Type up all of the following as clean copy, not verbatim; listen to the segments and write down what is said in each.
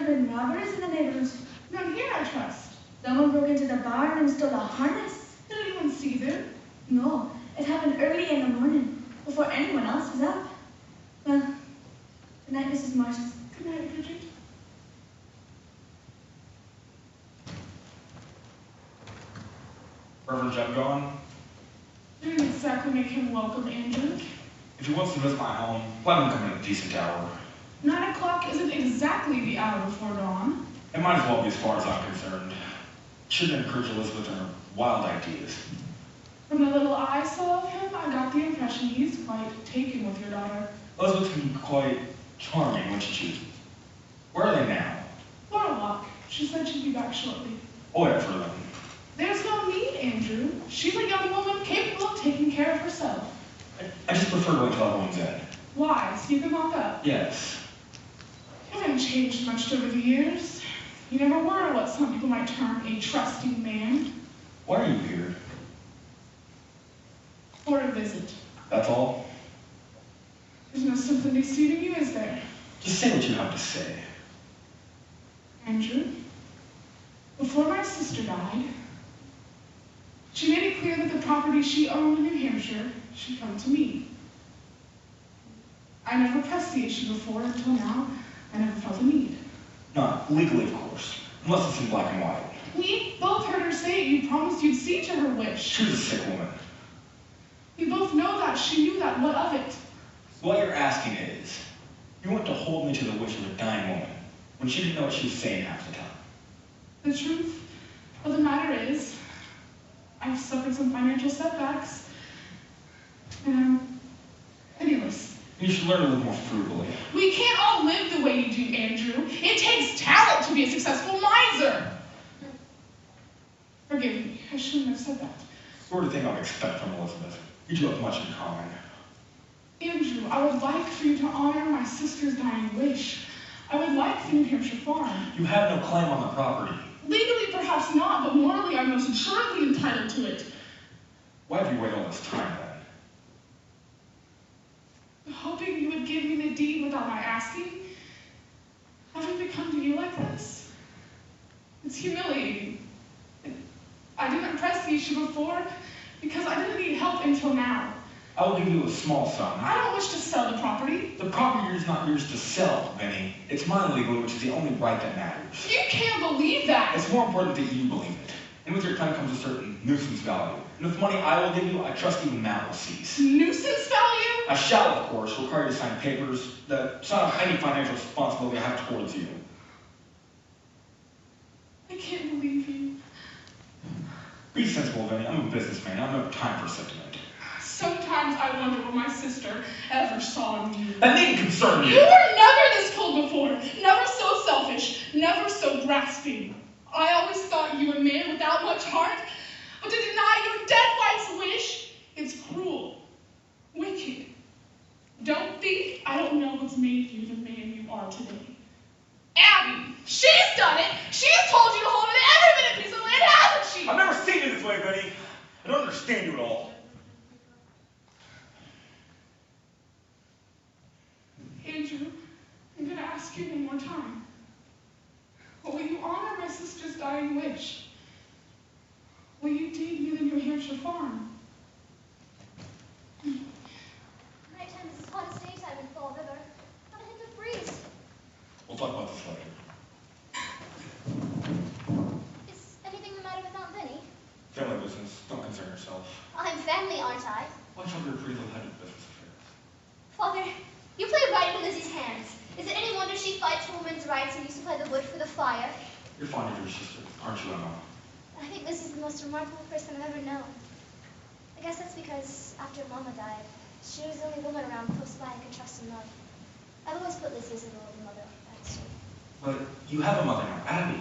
been robberies in the neighborhood? Not here, I trust. Someone broke into the barn and stole a harness. Did anyone see them? No, it happened early in the morning, before anyone else was up. Well, good night, Mrs. Morris. Good night, Bridget. Reverend Jeb gone? Didn't exactly make him welcome, Andrew. If he wants to visit my home, let him come in at a decent hour. 9 o'clock isn't exactly the hour before dawn. It might as well be as far as I'm concerned. Shouldn't encourage Elizabeth in her wild ideas. From the little I saw of him, I got the impression he's quite taken with your daughter. Elizabeth can be quite charming when she chooses. Where are they now? For a walk. She said she'd be back shortly. I'll wait for them. There's no need, Andrew. She's a young woman capable of taking care of herself. I just prefer to wait till everyone's in. Why? So you can lock up? Yes. You haven't changed much over the years. You never were what some people might term a trusting man. Why are you here? For a visit. That's all? There's no sympathy suiting you, is there? Just say what you have to say. Andrew, before my sister died, she made it clear that the property she owned in New Hampshire should come to me. I never pressed the issue before until now. I never felt a need. Not legally, of course. Unless it's in black and white. We both heard her say you promised you'd see to her wish. She's a sick woman. We both know that. She knew that. What of it? What you're asking is, you want to hold me to the wish of a dying woman when she didn't know what she was saying half the time. The truth of the matter is, I've suffered some financial setbacks, and I'm penniless. You should learn to live more frugally. We can't all live the way you do, Andrew. It takes talent to be a successful miser. Forgive me, I shouldn't have said that. Sort of thing I would expect from Elizabeth. You two have much in common. Andrew, I would like for you to honor my sister's dying wish. I would like the New Hampshire farm. You have no claim on the property. Legally, perhaps not, but morally, I'm most assuredly entitled to it. Why have you waited all this time, then? Hoping you would give me the deed without my asking? Having to come to you like this? It's humiliating. I didn't press the issue before because I didn't need help until now. I will give you a small sum. I don't wish to sell the property. The property is not yours to sell, Benny. It's mine legally, which is the only right that matters. You can't believe that. It's more important that you believe it. And with your claim comes a certain nuisance value. And with money I will give you, I trust even that will cease. Nuisance value? I shall, of course, require you to sign papers that sign off any financial responsibility I have towards you. I can't believe you. Be sensible, Benny. I'm a businessman. I don't have time for sentiment. Sometimes I wonder what my sister ever saw in you. That needn't concern you. You were never this cold before. Never so selfish. Never so grasping. I always thought you a man without much heart. But to deny your dead wife's wish, it's cruel. Wicked. Don't think I don't know what's made you the man you are today. Abby, she's done it. She's told you to hold on to every minute piece of land, hasn't she? I've never seen you this way, Benny. I don't understand you at all. Andrew, I'm going to ask you one more time. Will you honor my sister's dying wish? Will you deed me the New Hampshire farm? Nighttime is as hot as daytime in Fall River. Not a hint of breeze. We'll talk about this later. Is anything the matter with Aunt Benny? Family business. Don't concern yourself. I'm family, aren't I? Watch over your pretty little head of business affairs. Father, you play right into Lizzie's hands. Is it any wonder she fights for women's rights and you supply the wood for the fire? You're fond of your sister, aren't you, Emma? I think Lizzie's the most remarkable person I've ever known. I guess that's because after Mama died, she was the only woman around close by I could trust and love. I've always put Lizzie as a little mother. That's true. But you have a mother now, Abby.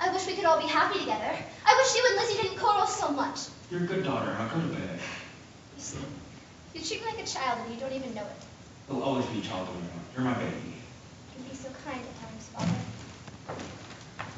I wish we could all be happy together. I wish you and Lizzie didn't quarrel so much. You're a good daughter. Now go to bed. You see, you treat me like a child and you don't even know it. You'll always be a child of Emma. You're my baby. You can be so kind at times, Father.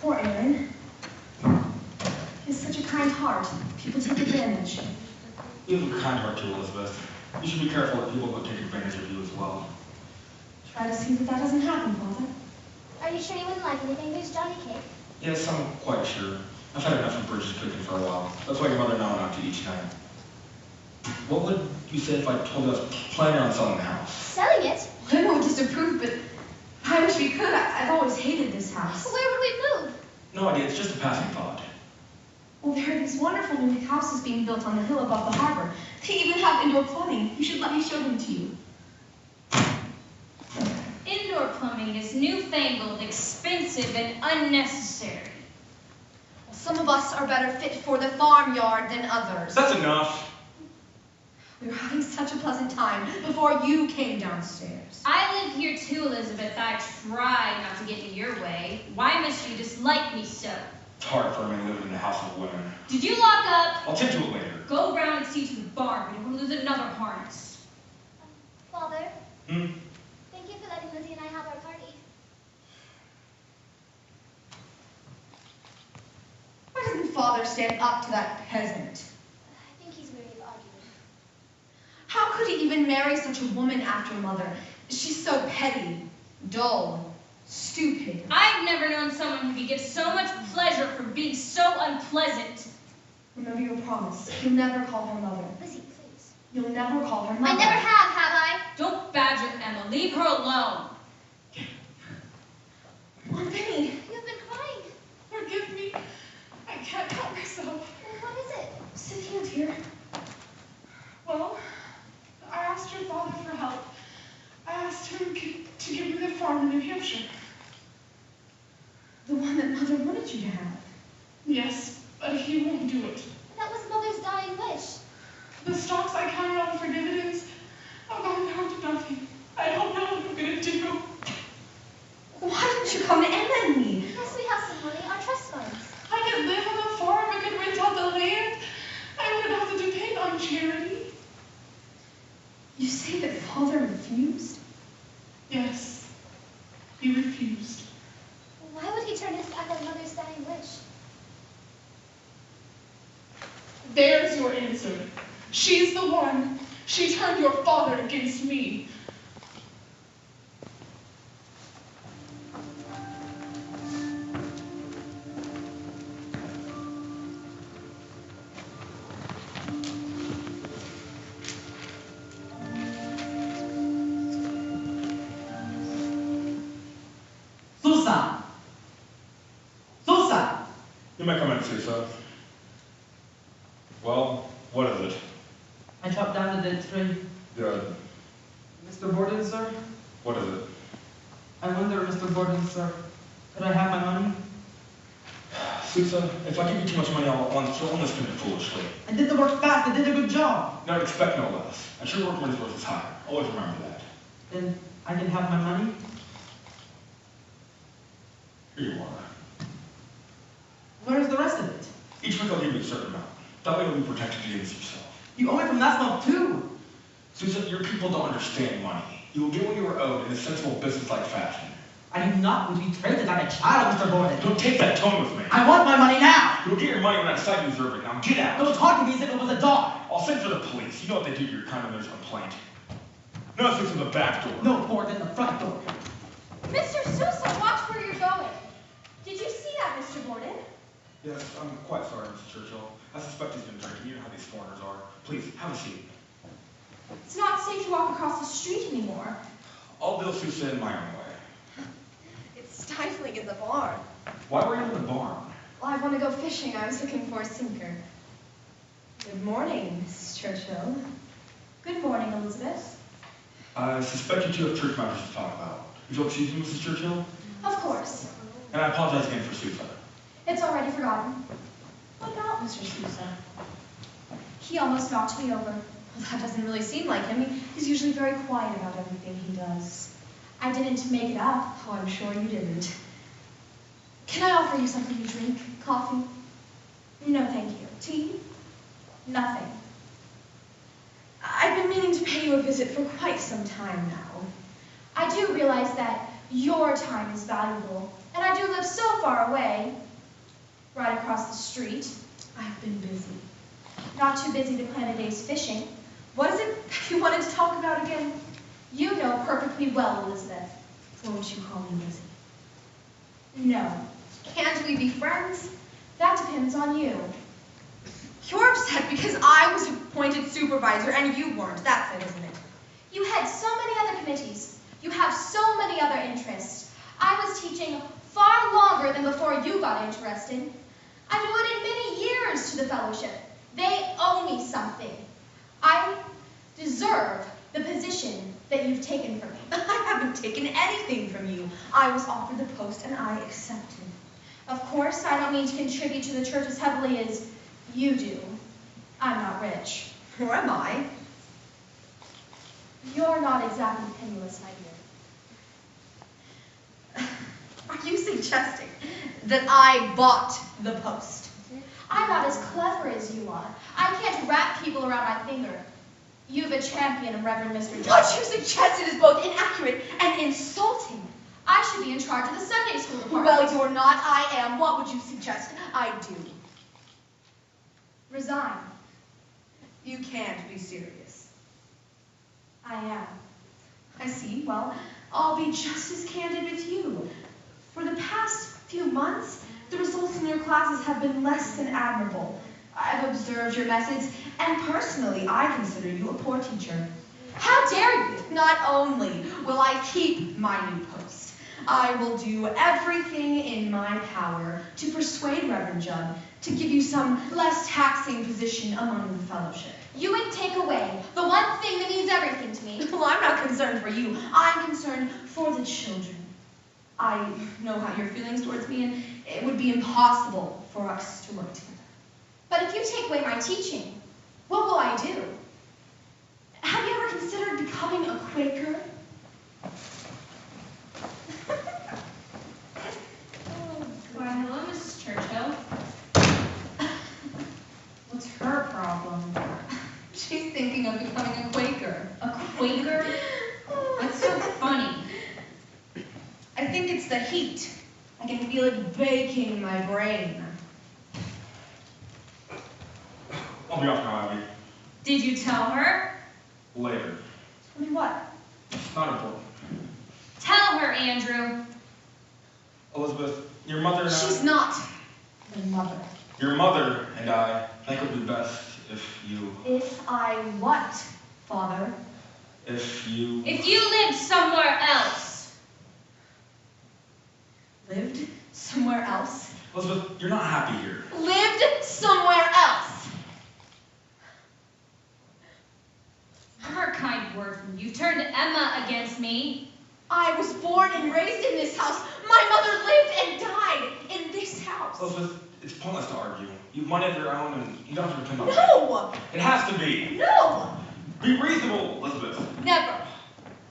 Poor Aaron. He has such a kind heart. People take advantage. You have a kind heart too, Elizabeth. You should be careful that people don't take advantage of you as well. Try to see that that doesn't happen, Father. Are you sure you wouldn't like anything? There's Johnny cake. Yes, I'm quite sure. I've had enough of Bridget's cooking for a while. That's why your mother and I went out to eat tonight. What would you say if I told you I was planning on selling the house? Selling it? I won't disapprove, but I wish we could. I've always hated this house. Where would we move? No idea, it's just a passing thought. Well, there are these wonderful new houses being built on the hill above the harbor. They even have indoor plumbing. You should let me show them to you. Indoor plumbing is newfangled, expensive, and unnecessary. Some of us are better fit for the farmyard than others. That's enough. We were having such a pleasant time before you came downstairs. I live here too, Elizabeth. I try not to get in your way. Why must you dislike me so? It's hard for a man living in a house of women. Did you lock up? I'll tend to it later. Go round and see to the barn. We don't want to lose another harness. Father, Hmm? thank you for letting Lizzie and I have our party. Why doesn't Father stand up to that peasant? I think he's weary of arguing. How could he even marry such a woman after Mother? She's so petty, dull, stupid. I've never known someone who could get so much pleasure from being so unpleasant. Remember your promise. You'll never call her mother. Lizzie, please. You'll never call her I mother. never have I? Don't badger Emma. Leave her alone. Aunt Penny. You've been crying. Forgive me. I can't help myself. Well, what is it? Sit here, dear. Well, I asked your father for help. I asked him to give me the farm in New Hampshire. The one that Mother wanted you to have. Yes, but he won't do it. That was Mother's dying wish. The stocks I counted on for dividends have gone down to nothing. I don't know what I'm going to do. Why don't you come to Emma and me? Yes, we have some money, our trust funds. I could live on the farm. I could rent out the land. I wouldn't have to depend on charity. You say that Father refused? Yes, he refused. Why would he turn his back on Mother's dying wish? There's your answer. She's the one. She turned your father against me. Susan! Susan! You may come in, Susa. Well, what is it? I chopped down the dead tree. Good. Mr. Borden, sir? What is it? I wonder, Mr. Borden, sir, could I have my money? Susa, if I give you too much money all at once, you'll only spend it foolishly. I did the work fast. I did a good job. Don't expect no less. I'm sure work money's worth is higher. Always remember that. Then I can have my money? Here you are. Where's the rest of it? Each week I'll give you a certain amount. That way you'll be protected against yourself. You owe me from last month, too. Susan, your people don't understand money. You will get what you are owed in a sensible business-like fashion. I do not want to be treated like a child, Mr. Borden. Don't take that tone with me. I want my money now. You'll get your money when I decide you deserve it. Now get out. Don't talk to me as if it was a dog. I'll send for the police. You know what they do to your kind when there's a complaint. No, it's from the back door. No, Borden, the front door. Mr. Sousa, watch where you're going. Did you see that, Mr. Borden? Yes, I'm quite sorry, Mrs. Churchill. I suspect he's been drinking. You know how these foreigners are. Please, have a seat. It's not safe to walk across the street anymore. I'll deal Susa in my own way. It's stifling in the barn. Why were you in the barn? Well, I want to go fishing. I was looking for a sinker. Good morning, Mrs. Churchill. Good morning, Elizabeth. I suspect you two have church matters to talk about. Would you excuse me, Mrs. Churchill? Of course. And I apologize again for Susa. It's already forgotten. What about Mr. Sousa? He almost knocked me over. Well, that doesn't really seem like him. He's usually very quiet about everything he does. I didn't make it up. Oh, I'm sure you didn't. Can I offer you something to drink? Coffee? No, thank you. Tea? Nothing. I've been meaning to pay you a visit for quite some time now. I do realize that your time is valuable, and I do live so far away, right across the street. I've been busy. Not too busy to plan a day's fishing. What is it you wanted to talk about again? You know perfectly well, Elizabeth. Won't you call me Lizzie? No. Can't we be friends? That depends on you. You're upset because I was appointed supervisor and you weren't. That's it, isn't it? You had so many other committees. You have so many other interests. I was teaching far longer than before you got interested. I devoted many years to the fellowship. They owe me something. I deserve the position that you've taken from me. I haven't taken anything from you. I was offered the post and I accepted. Of course, I don't mean to contribute to the church as heavily as you do. I'm not rich. Or am I? You're not exactly penniless, my dear. Are you suggesting that I bought the post? I'm not as clever as you are. I can't wrap people around my finger. You've a champion of Reverend Mr. Jones. What you suggested is both inaccurate and insulting. I should be in charge of the Sunday school department. Well, you're not. I am. What would you suggest I do? Resign. You can't be serious. I am. I see. Well, I'll be just as candid with you. For the past few months, the results in your classes have been less than admirable. I've observed your methods, and personally, I consider you a poor teacher. How dare you? Not only will I keep my new post, I will do everything in my power to persuade Reverend Judd to give you some less taxing position among the fellowship. You would take away the one thing that means everything to me. Well, I'm not concerned for you. I'm concerned for the children. I know how your feelings towards me, and it would be impossible for us to work together. But if you take away my teaching, what will I do? Have you ever considered becoming a Quaker? Why, hello, Mrs. Churchill. What's her problem? She's thinking of becoming a Quaker. A Quaker? What's so funny? I think it's the heat. I can feel it baking my brain. I'll be off now, Abby. Did you tell her? Later. Tell me what? It's not important. Tell her, Andrew. Elizabeth, your mother and I... She's not my mother. Your mother and I think it would be best if you... If I what, Father? If you... If you lived somewhere else. Lived somewhere else? Elizabeth, you're not happy here. Lived somewhere else? Her kind word from you turned Emma against me. I was born and raised in this house. My mother lived and died in this house. Elizabeth, it's pointless to argue. You've money of your own and you don't have to pretend not No! It has to be. No! Be reasonable, Elizabeth. Never.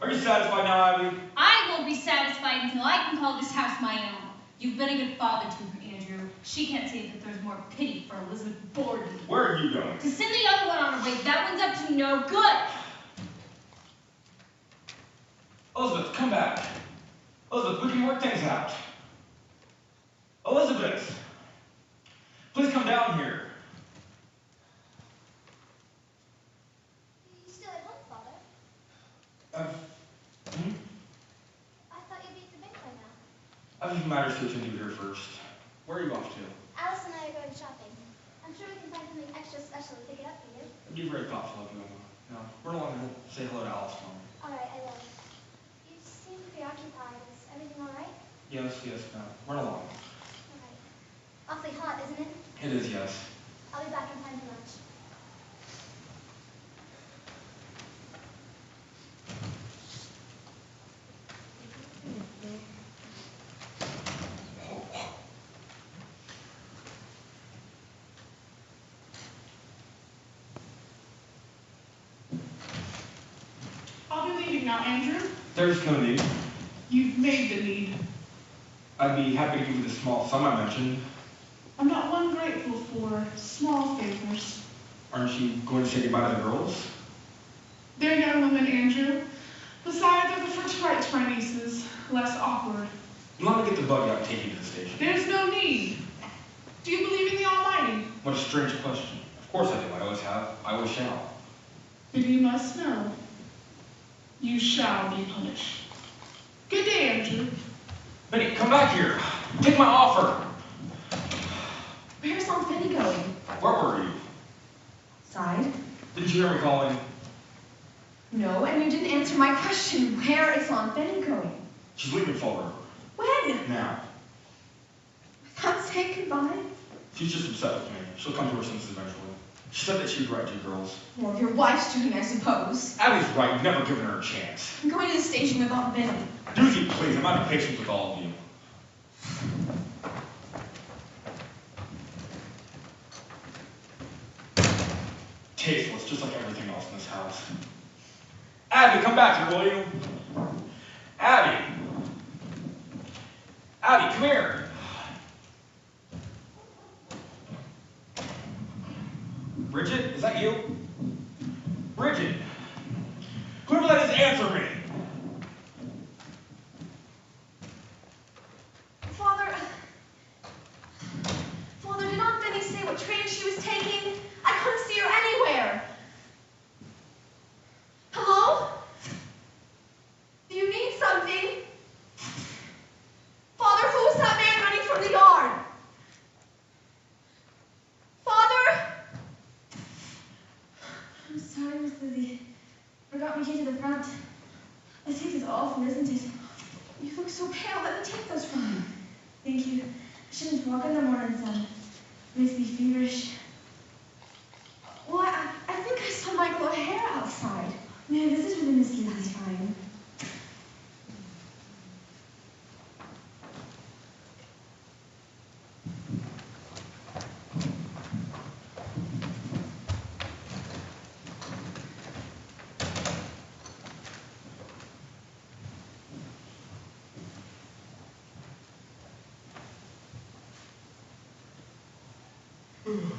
Are you satisfied now, Abby? I will be satisfied until I can call this house my own. You've been a good father to her, Andrew. She can't say that there's more pity for Elizabeth Borden. Where are you going? To send the other one on her way, that one's up to no good. Elizabeth, come back. Elizabeth, we can work things out. Elizabeth! Please come down here. You still at home, Father? I thought you'd be at the bank by now. I have matters to attend to here first. Where are you off to? Alice and I are going shopping. I'm sure we can find something extra special to pick it up for you. It'd be very thoughtful of you, Emma. Now, run along and say hello to Alice for me. All right, I will. You seem preoccupied. Is everything all right? Yes, no. Run along. All right. Awfully hot, isn't it? It is, yes. I'll be back in time for lunch. I'll be leaving now, Andrew. There's no need. You've made the need. I'd be happy to give you the small sum I mentioned. I'm not one grateful for small favors. Aren't you going to say goodbye to the girls? They're young women, Andrew. Besides, I prefer to write to my nieces. Less awkward. Let me get the buggy out and take you to the station. There's no need. Do you believe in the Almighty? What a strange question. Of course I do. I always have. I always shall. Then you must know. You shall be punished. Good day, Andrew. Benny, come back here. Take my offer. Where's Aunt Fanny going? Where were you? Outside? Didn't you hear me calling? No, and you didn't answer my question. Where is Aunt Fanny going? She's leaving Fall River. When? Now. Without saying goodbye? She's just upset with me. She'll come to her senses eventually. She said that she'd write you girls. Well, your wife's doing, I suppose. Abby's right. You've never given her a chance. I'm going to the station with Aunt Fanny. Lizzie, please. I'm out of patience with all of you. Tasteless, just like everything else in this house. Abby, come back here, will you? Abby! Abby, come here! Bridget, is that you? Bridget! Whoever that is, answer me! Father, did Aunt Fanny say what train she was taking? I couldn't see her anywhere. Hello? Do you need something? Father, who's that man running from the yard? Father? I'm sorry, Miss Lizzie. Forgot my key to the front. This heat is awful, isn't it? You look so pale. Let me take those from you. Thank you. I shouldn't walk in the morning sun. Makes me feverish. Well, I think I saw Michael O'Hare outside. May I visit with him, Miss Lizzie? That's fine. Ooh.